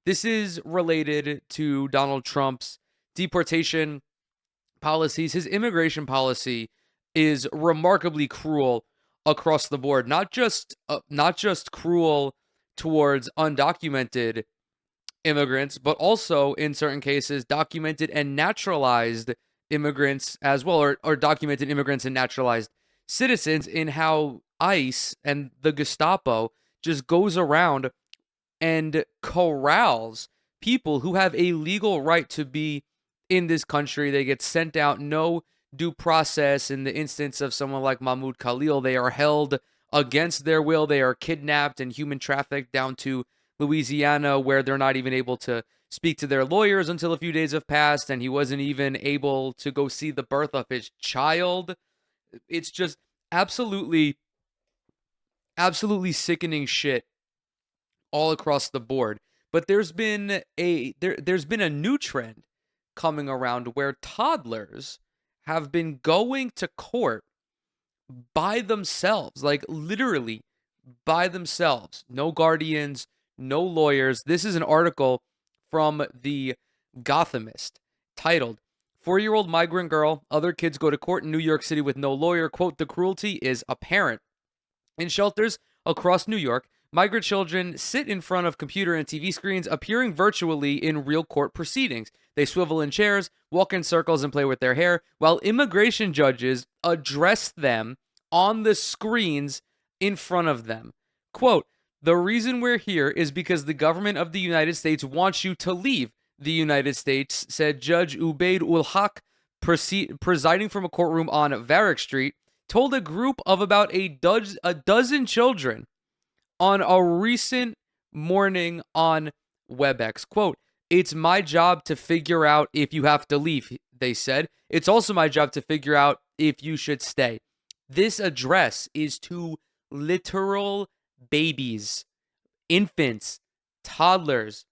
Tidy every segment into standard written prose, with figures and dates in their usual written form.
This is related to Donald Trump's deportation policies. His immigration policy is remarkably cruel across the board. Not just cruel towards undocumented immigrants, but also in certain cases documented and naturalized immigrants as well, or documented immigrants and naturalized citizens, in how ICE and the Gestapo just goes around and corrals people who have a legal right to be in this country. They get sent out, no due process. In the instance of someone like Mahmoud Khalil, they are held against their will. They are kidnapped and human trafficked down to Louisiana, where they're not even able to speak to their lawyers until a few days have passed, and he wasn't even able to go see the birth of his child. It's just absolutely, absolutely sickening shit all across the board. But there's been a new trend coming around where toddlers have been going to court by themselves, like literally by themselves. No guardians, no lawyers. This is an article from the Gothamist titled 4-year-old migrant girl, other kids go to court in New York City with no lawyer. Quote, the cruelty is apparent. In shelters across New York, migrant children sit in front of computer and TV screens, appearing virtually in real court proceedings. They swivel in chairs, walk in circles, and play with their hair, while immigration judges address them on the screens in front of them. Quote, the reason we're here is because the government of the United States wants you to leave the United States, said Judge Ubaid ul Haq, presiding from a courtroom on Varick Street, told a group of about a dozen children on a recent morning on WebEx. Quote, it's my job to figure out if you have to leave, they said. It's also my job to figure out if you should stay. This address is to literal babies, infants, toddlers,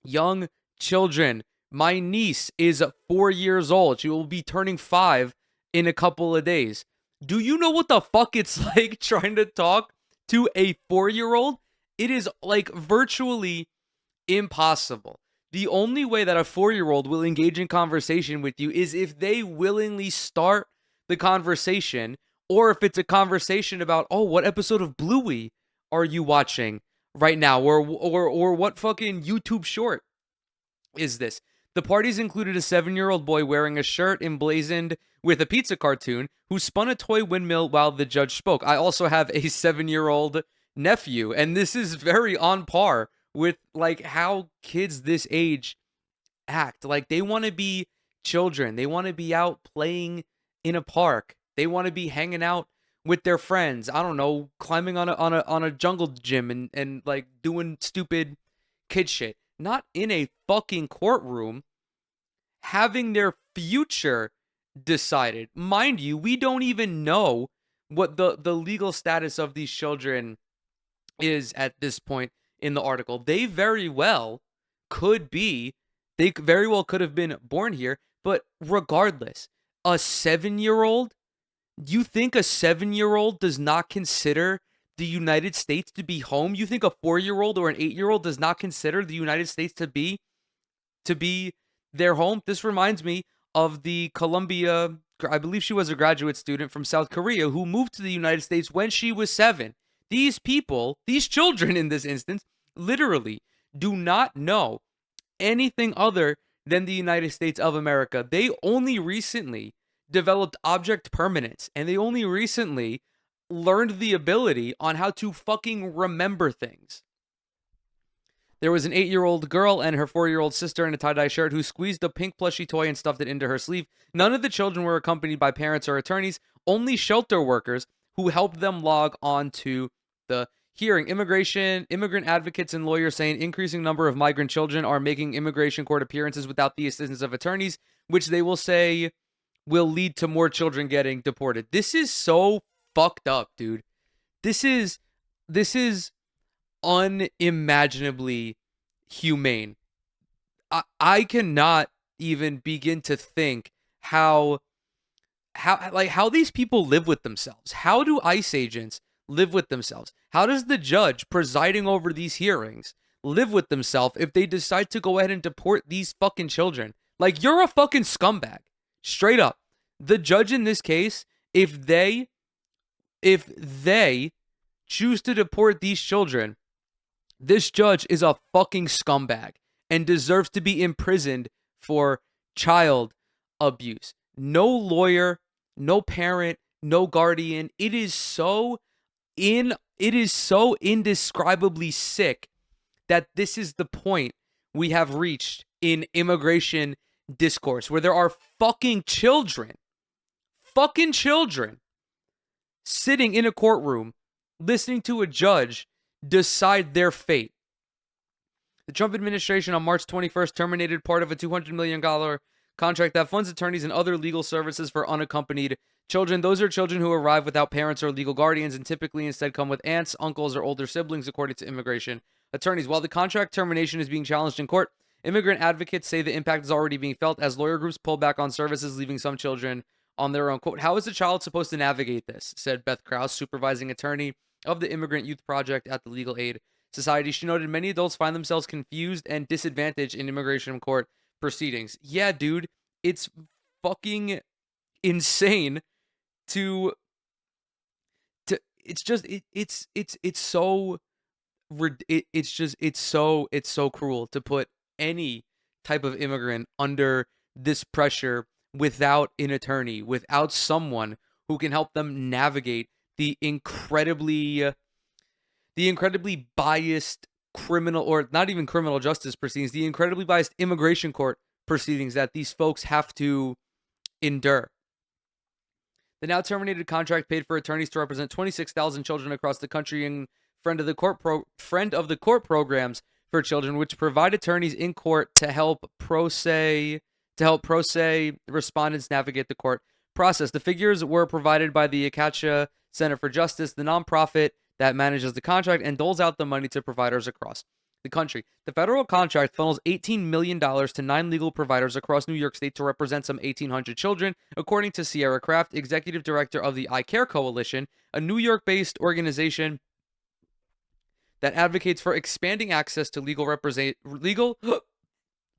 young children. My niece is 4 years old. She will be turning 5 in a couple of days. Do you know what the fuck it's like trying to talk to a 4-year-old? It is like virtually impossible. The only way that a 4-year-old will engage in conversation with you is if they willingly start the conversation, or if it's a conversation about, oh, what episode of Bluey are you watching right now? Or what fucking YouTube short is this? The parties included a 7-year-old boy wearing a shirt emblazoned with a pizza cartoon who spun a toy windmill while the judge spoke. I also have a 7-year-old nephew, and this is very on par with like how kids this age act. Like they want to be children. They want to be out playing in a park. They want to be hanging out with their friends. I don't know, climbing on a jungle gym and like doing stupid kid shit. Not in a fucking courtroom having their future decided. Mind you, we don't even know what the legal status of these children is at this point in the article. They very well could be, they very well could have been born here, but regardless, a 7-year-old, you think a 7-year-old does not consider the United States to be home? You think a 4-year-old or an 8-year-old does not consider the United States to be their home? This reminds me of the Columbia, I believe she was a graduate student from South Korea who moved to the United States when she was 7. These people, these children in this instance, literally do not know anything other than the United States of America. They only recently developed object permanence, and they only recently learned the ability on how to fucking remember things. There was an 8-year-old girl and her 4-year-old sister in a tie-dye shirt who squeezed a pink plushie toy and stuffed it into her sleeve. None of the children were accompanied by parents or attorneys, only shelter workers who helped them log on to the hearing. Immigrant advocates and lawyers say an increasing number of migrant children are making immigration court appearances without the assistance of attorneys, which they will say will lead to more children getting deported. This is so fucked up, dude. This is unimaginably humane. I cannot even begin to think how these people live with themselves. How do ICE agents live with themselves? How does the judge presiding over these hearings live with themselves if they decide to go ahead and deport these fucking children. Like, you're a fucking scumbag. Straight up. The judge in this case, if they choose to deport these children, this judge is a fucking scumbag and deserves to be imprisoned for child abuse. No lawyer, no parent, no guardian. It is so indescribably sick that this is the point we have reached in immigration discourse, where there are fucking children sitting in a courtroom listening to a judge decide their fate. The Trump administration on March 21st terminated part of a $200 million contract that funds attorneys and other legal services for unaccompanied children. Those are children who arrive without parents or legal guardians and typically instead come with aunts, uncles, or older siblings, according to immigration attorneys. While the contract termination is being challenged in court, immigrant advocates say the impact is already being felt as lawyer groups pull back on services, leaving some children on their own. Quote, "How is a child supposed to navigate this?" said Beth Krause, supervising attorney of the Immigrant Youth Project at the Legal Aid Society. She noted many adults find themselves confused and disadvantaged in immigration court proceedings. Yeah, dude, it's fucking insane to it's just it's so it's so cruel to put any type of immigrant under this pressure without an attorney, without someone who can help them navigate the incredibly biased criminal, or not even criminal justice proceedings, the incredibly biased immigration court proceedings that these folks have to endure. The now terminated contract paid for attorneys to represent 26,000 children across the country and friend of the court programs for children, which provide attorneys in court to help pro se respondents navigate the court process. The figures were provided by the Acacia Center for Justice, the nonprofit that manages the contract and doles out the money to providers across the country. The federal contract funnels $18 million to 9 legal providers across New York State to represent some 1,800 children, according to Sierra Kraft, executive director of the I Care Coalition, a New York-based organization that advocates for expanding access to legal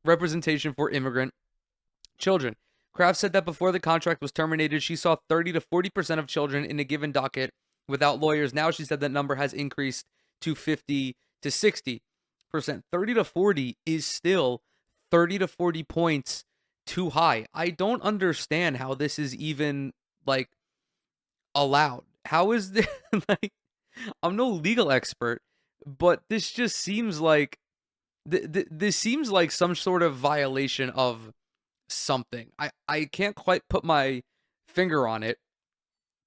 representation for immigrant children. Kraft said that before the contract was terminated, she saw 30 to 40% of children in a given docket without lawyers. Now she said that number has increased to 50 to 60%. 30 to 40 is still 30 to 40 points too high. I don't understand how this is even like allowed. How is this like, I'm no legal expert, but this just seems like this seems like some sort of violation of something. I can't quite put my finger on it,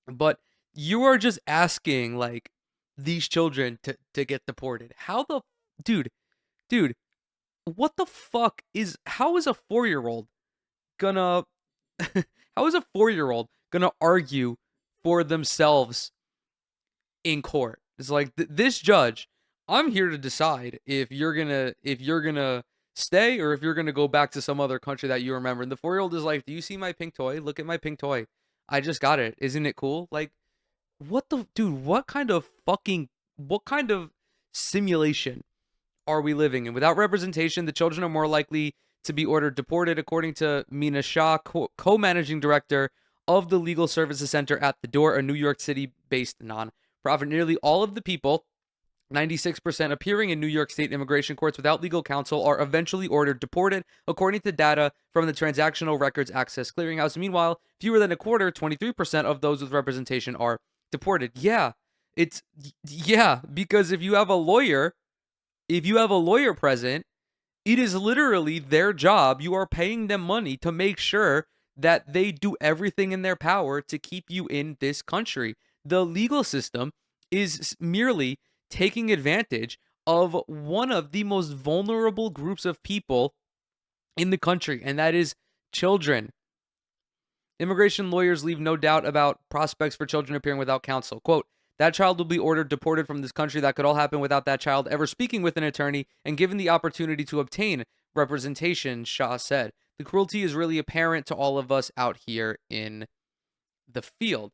but you are just asking like these children to get deported. How the dude, what the fuck is how is a 4-year-old gonna how is a 4-year-old gonna argue for themselves in court? It's like this judge, I'm here to decide if you're gonna stay or if you're gonna go back to some other country that you remember. And the 4-year-old is like, "Do you see my pink toy? Look at my pink toy. I just got it. Isn't it cool?" Like, what the dude? What kind of simulation are we living in? Without representation, the children are more likely to be ordered deported, according to Mina Shah, co-managing director of the Legal Services Center at The Door, a New York City-based nonprofit. Nearly all of the people, 96%, appearing in New York State immigration courts without legal counsel are eventually ordered deported, according to data from the Transactional Records Access Clearinghouse. Meanwhile, fewer than a quarter, 23% of those with representation are deported. Yeah, because if you have a lawyer present, it is literally their job. You are paying them money to make sure that they do everything in their power to keep you in this country. The legal system is merely taking advantage of one of the most vulnerable groups of people in the country, and that is children. Immigration lawyers leave no doubt about prospects for children appearing without counsel. Quote, "That child will be ordered deported from this country. That could all happen without that child ever speaking with an attorney and given the opportunity to obtain representation," Shah said. "The cruelty is really apparent to all of us out here in the field."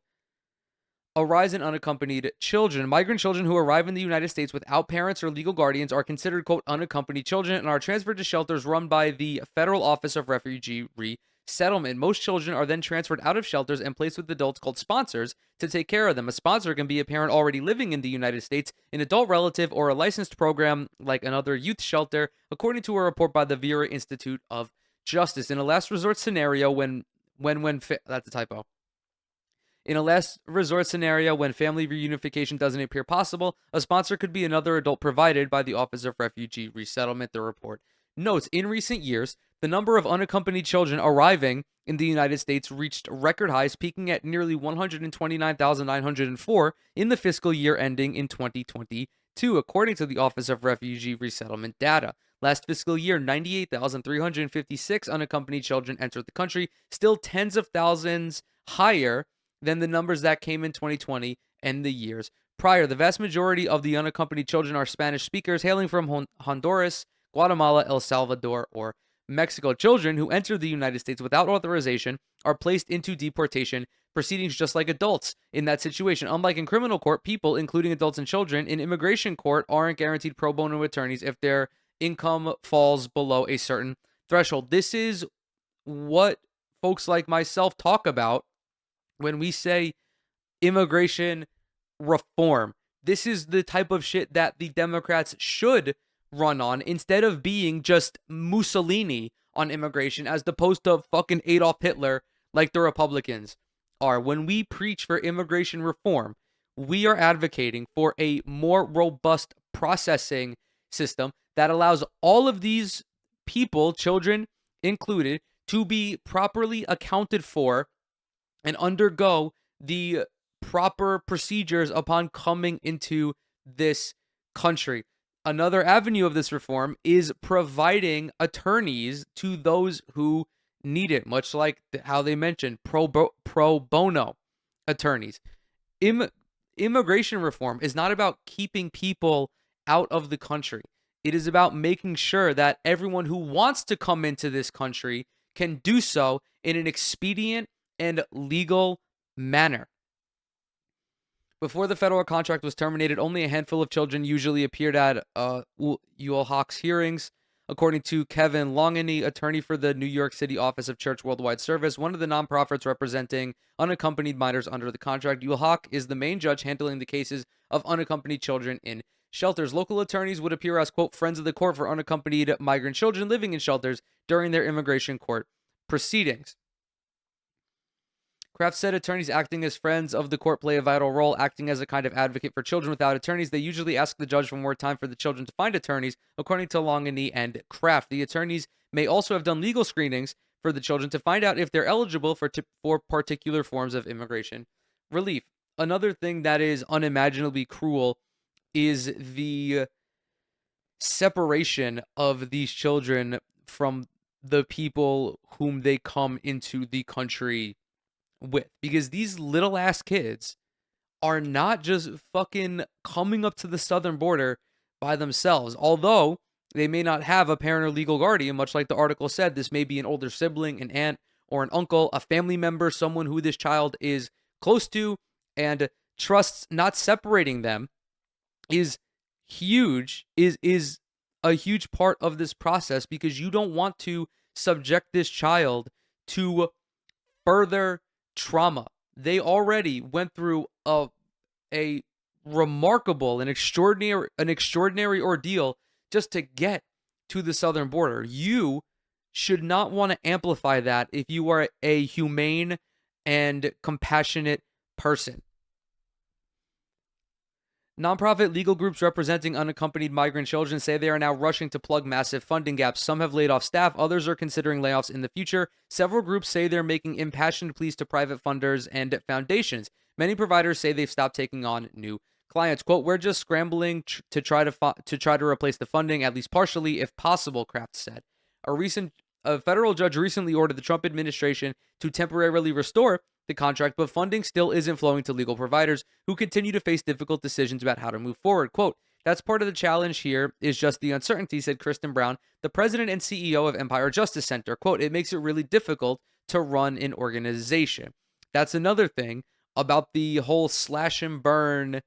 A rise in unaccompanied children. Migrant children who arrive in the United States without parents or legal guardians are considered, quote, unaccompanied children and are transferred to shelters run by the Federal Office of Refugee Resettlement. Most children are then transferred out of shelters and placed with adults called sponsors to take care of them. A sponsor can be a parent already living in the United States, an adult relative, or a licensed program like another youth shelter, according to a report by the Vera Institute of Justice. In a last resort scenario, that's a typo. In a last resort scenario, when family reunification doesn't appear possible, a sponsor could be another adult provided by the Office of Refugee Resettlement, the report notes. In recent years, the number of unaccompanied children arriving in the United States reached record highs, peaking at nearly 129,904 in the fiscal year ending in 2022, according to the Office of Refugee Resettlement data. Last fiscal year, 98,356 unaccompanied children entered the country, still tens of thousands higher than the numbers that came in 2020 and the years prior. The vast majority of the unaccompanied children are Spanish speakers hailing from Honduras, Guatemala, El Salvador, or Mexico. Children who enter the United States without authorization are placed into deportation proceedings just like adults in that situation. Unlike in criminal court, people, including adults and children, in immigration court aren't guaranteed pro bono attorneys if their income falls below a certain threshold. This is what folks like myself talk about when we say immigration reform. This is the type of shit that the Democrats should run on instead of being just Mussolini on immigration as opposed to fucking Adolf Hitler like the Republicans are. When we preach for immigration reform, we are advocating for a more robust processing system that allows all of these people, children included, to be properly accounted for and undergo the proper procedures upon coming into this country. Another avenue of this reform is providing attorneys to those who need it, much like how they mentioned pro bono attorneys. Immigration reform is not about keeping people out of the country. It is about making sure that everyone who wants to come into this country can do so in an expedient and legal manner. Before the federal contract was terminated, only a handful of children usually appeared at ULHOC's hearings, according to Kevin Longany, attorney for the New York City Office of Church Worldwide Service, one of the nonprofits representing unaccompanied minors under the contract. ULHOC is the main judge handling the cases of unaccompanied children in shelters. Local attorneys would appear as, quote, friends of the court for unaccompanied migrant children living in shelters during their immigration court proceedings. Kraft said attorneys acting as friends of the court play a vital role, acting as a kind of advocate for children without attorneys. They usually ask the judge for more time for the children to find attorneys, according to Longany and Kraft. The attorneys may also have done legal screenings for the children to find out if they're eligible for particular forms of immigration relief. Another thing that is unimaginably cruel is the separation of these children from the people whom they come into the country with, because these little ass kids are not just fucking coming up to the southern border by themselves. Although they may not have a parent or legal guardian, much like the article said, this may be an older sibling, an aunt, or an uncle, a family member, someone who this child is close to and trusts. Not separating them is huge, is a huge part of this process, because you don't want to subject this child to further trauma. They already went through a remarkable and extraordinary ordeal just to get to the southern border. You should not want to amplify that if you are a humane and compassionate person. Nonprofit legal groups representing unaccompanied migrant children say they are now rushing to plug massive funding gaps. Some have laid off staff, others are considering layoffs in the future. Several groups say they're making impassioned pleas to private funders and foundations. Many providers say they've stopped taking on new clients. Quote, we're just scrambling to try to replace the funding, at least partially, if possible, Kraft said. A federal judge recently ordered the Trump administration to temporarily restore the contract, but funding still isn't flowing to legal providers who continue to face difficult decisions about how to move forward. Quote, that's part of the challenge here is just the uncertainty, said Kristen Brown, the president and CEO of Empire Justice Center. Quote, it makes it really difficult to run an organization. That's another thing about the whole slash and burn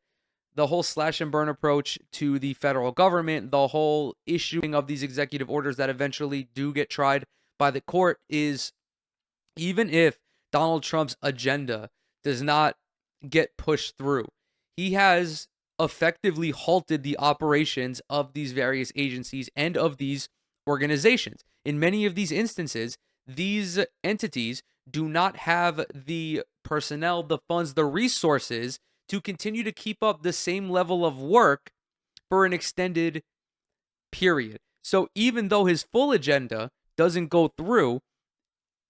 approach to the federal government, the whole issuing of these executive orders that eventually do get tried by the court, is even if Donald Trump's agenda does not get pushed through, he has effectively halted the operations of these various agencies and of these organizations. In many of these instances, these entities do not have the personnel, the funds, the resources to continue to keep up the same level of work for an extended period. So even though his full agenda doesn't go through,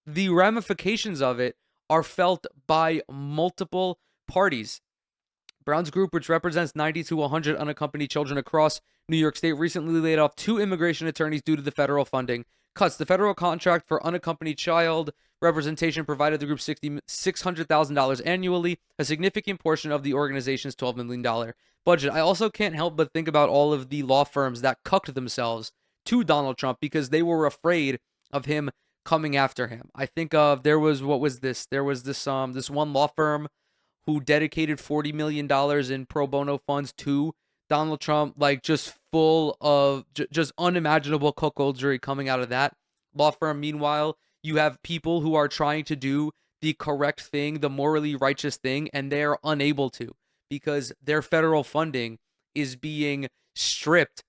the ramifications of it are felt by multiple parties. Brown's group, which represents 90 to 100 unaccompanied children across New York State, recently laid off 2 immigration attorneys due to the federal funding cuts. The federal contract for unaccompanied child representation provided the group $600,000 annually, a significant portion of the organization's $12 million budget. I also can't help but think about all of the law firms that cucked themselves to Donald Trump because they were afraid of him coming after him. I think of there was this one law firm who dedicated $40 million in pro bono funds to Donald Trump, like just full of just unimaginable cuckoldry coming out of that law firm. Meanwhile, you have people who are trying to do the correct thing, the morally righteous thing, and they are unable to because their federal funding is being stripped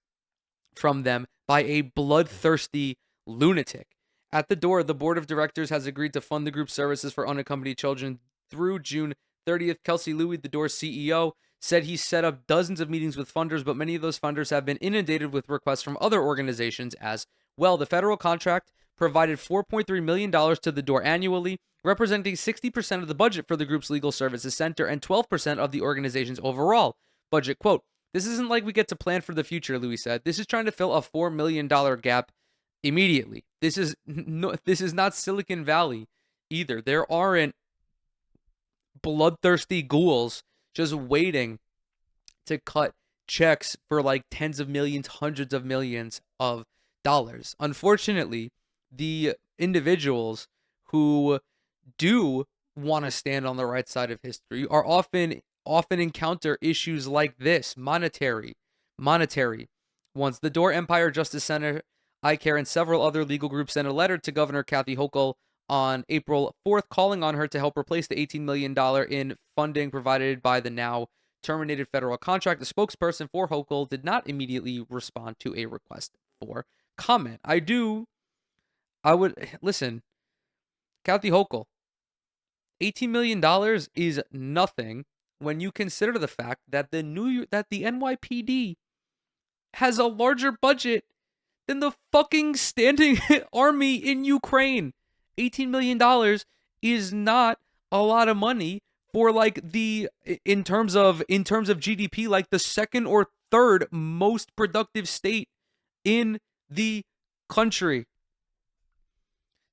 from them by a bloodthirsty lunatic. At the door, the board of directors has agreed to fund the group's services for unaccompanied children through June 30th. Kelsey Louis, the door's CEO, said he set up dozens of meetings with funders, but many of those funders have been inundated with requests from other organizations as well. The federal contract provided $4.3 million to the door annually, representing 60% of the budget for the group's legal services center and 12% of the organization's overall budget. Quote, "This isn't like we get to plan for the future," Louis said. "This is trying to fill a $4 million gap immediately. This is not Silicon Valley either. There aren't bloodthirsty ghouls just waiting to cut checks for like tens of millions, hundreds of millions of dollars. Unfortunately, the individuals who do want to stand on the right side of history are often encounter issues like this, monetary ones. The Door Empire Justice Center, iCare, and several other legal groups sent a letter to Governor Kathy Hochul on April 4th, calling on her to help replace the $18 million in funding provided by the now terminated federal contract. The spokesperson for Hochul did not immediately respond to a request for comment. Listen, Kathy Hochul, $18 million is nothing when you consider the fact that the NYPD has a larger budget than the fucking standing army in Ukraine. $18 million is not a lot of money for like in terms of GDP, like the second or third most productive state in the country.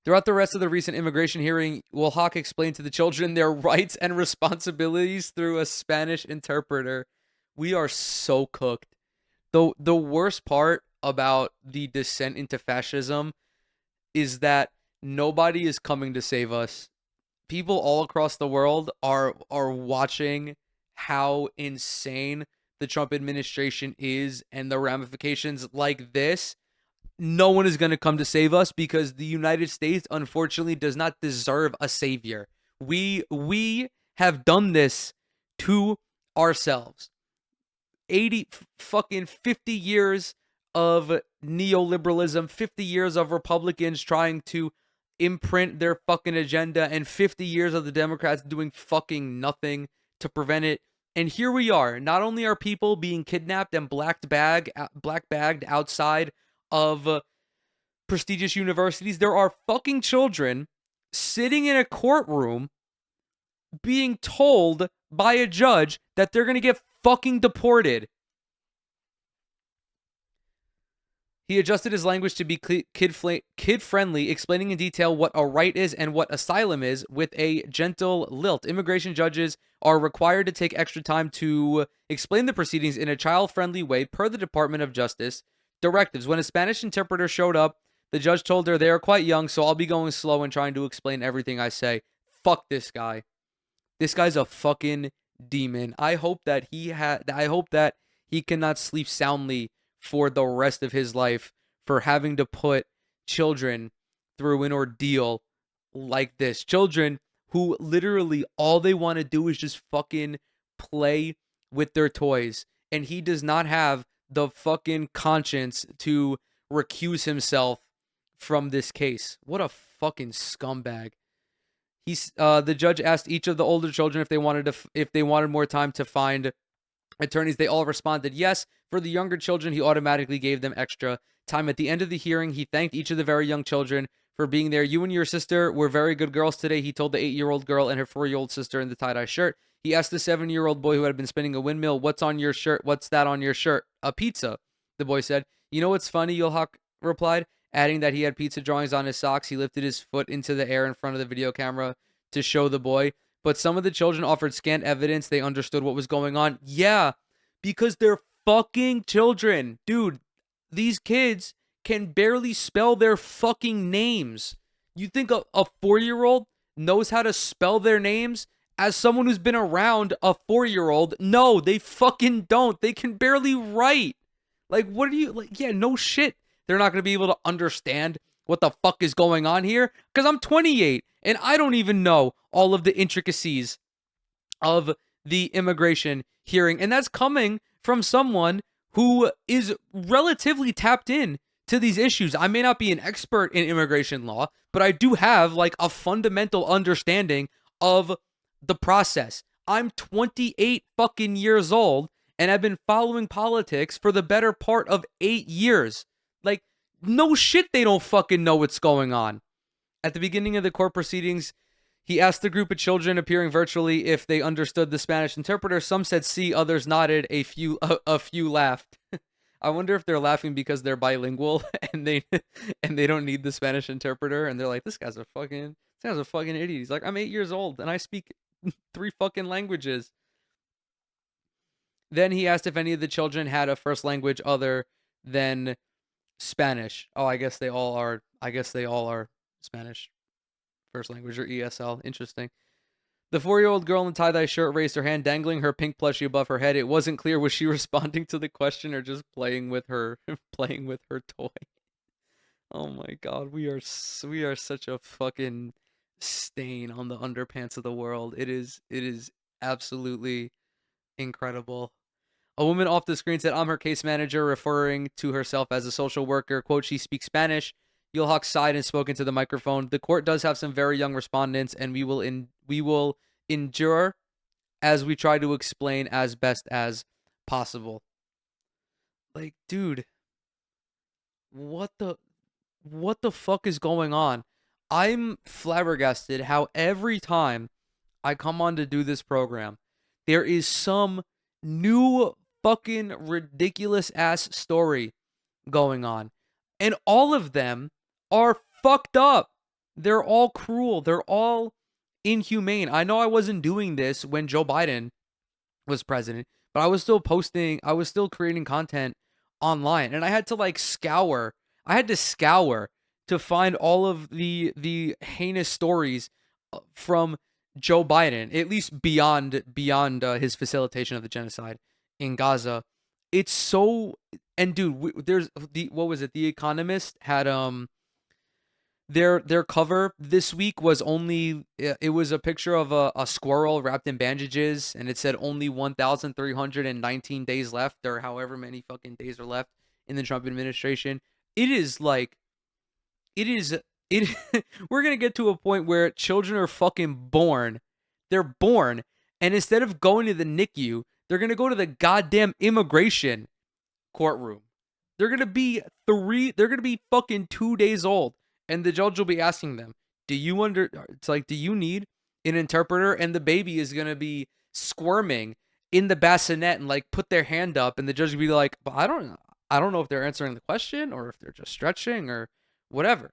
Throughout the rest of the recent immigration hearing, Wilhock explained to the children their rights and responsibilities through a Spanish interpreter. We are so cooked. The worst part about the descent into fascism is that nobody is coming to save us. People all across the world are watching how insane the Trump administration is and the ramifications like this. No one is going to come to save us because the United States, unfortunately, does not deserve a savior. We have done this to ourselves. 50 years of neoliberalism, 50 years of Republicans trying to imprint their fucking agenda, and 50 years of the Democrats doing fucking nothing to prevent it. And here we are. Not only are people being kidnapped and black-bagged outside of prestigious universities, there are fucking children sitting in a courtroom being told by a judge that they're going to get fucking deported. He adjusted his language to be kid-friendly, explaining in detail what a right is and what asylum is with a gentle lilt. Immigration judges are required to take extra time to explain the proceedings in a child-friendly way per the Department of Justice directives. When a Spanish interpreter showed up, the judge told her they are quite young, so I'll be going slow and trying to explain everything I say. Fuck this guy. This guy's a fucking demon. I hope that he cannot sleep soundly for the rest of his life for having to put children through an ordeal like this. Children who literally all they want to do is just fucking play with their toys. And he does not have the fucking conscience to recuse himself from this case. What a fucking scumbag. The judge asked each of the older children if they wanted more time to find attorneys. They all responded yes. For the younger children, he automatically gave them extra time. At the end of the hearing, he thanked each of the very young children for being there. You and your sister were very good girls today, he told the 8-year-old girl and her 4-year-old sister in the tie-dye shirt. He asked the 7-year-old boy who had been spinning a windmill, "What's on your shirt? What's that on your shirt?" "A pizza," the boy said. "You know what's funny?" Yulhak replied, adding that he had pizza drawings on his socks. He lifted his foot into the air in front of the video camera to show the boy. But some of the children offered scant evidence they understood what was going on. Yeah, because they're fucking children. Dude, these kids can barely spell their fucking names. You think a 4-year-old knows how to spell their names? As someone who's been around a 4-year-old, no, they fucking don't. They can barely write. Like, what are you, like, yeah, no shit. They're not going to be able to understand what the fuck is going on here, because I'm 28 and I don't even know all of the intricacies of the immigration hearing. And that's coming from someone who is relatively tapped in to these issues. I may not be an expert in immigration law, but I do have like a fundamental understanding of the process. I'm 28 fucking years old and I've been following politics for the better part of 8 years. Like, no shit, they don't fucking know what's going on. At the beginning of the court proceedings, he asked the group of children appearing virtually if they understood the Spanish interpreter. Some said "sí," others nodded. A few laughed. I wonder if they're laughing because they're bilingual and they don't need the Spanish interpreter, and they're like, this guy's a fucking idiot. He's like, I'm 8 years old and I speak 3 fucking languages. Then he asked if any of the children had a first language other than Spanish. Oh, I guess they all are Spanish first language, or ESL. Interesting. The 4-year-old girl in the tie-dye shirt raised her hand, dangling her pink plushie above her head. It wasn't clear, was she responding to the question or just playing with her toy. Oh my god, we are such a fucking stain on the underpants of the world. It is absolutely incredible. A woman off the screen said, "I'm her case manager," referring to herself as a social worker. Quote, "She speaks Spanish." Yulhak sighed and spoke into the microphone. "The court does have some very young respondents, and we will endure as we try to explain as best as possible." Like, dude, what the fuck is going on? I'm flabbergasted how every time I come on to do this program, there is some new fucking ridiculous ass story going on. And all of them are fucked up. They're all cruel. They're all inhumane. I know I wasn't doing this when Joe Biden was president, but I was still creating content online, and I had to like scour. I had to scour to find all of the heinous stories from Joe Biden, at least beyond his facilitation of the genocide in Gaza. It's so, and dude, there's what was it? The Economist had their cover this week was only, it was a picture of a squirrel wrapped in bandages, and it said only 1,319 days left, or however many fucking days are left in the Trump administration. It is like, it we're gonna get to a point where children are fucking born. They're born, and instead of going to the NICU, they're gonna go to the goddamn immigration courtroom. They're gonna be fucking 2 days old, and the judge will be asking them, do you need an interpreter? And the baby is gonna be squirming in the bassinet and like put their hand up, and the judge will be like, but I don't know if they're answering the question or if they're just stretching or whatever.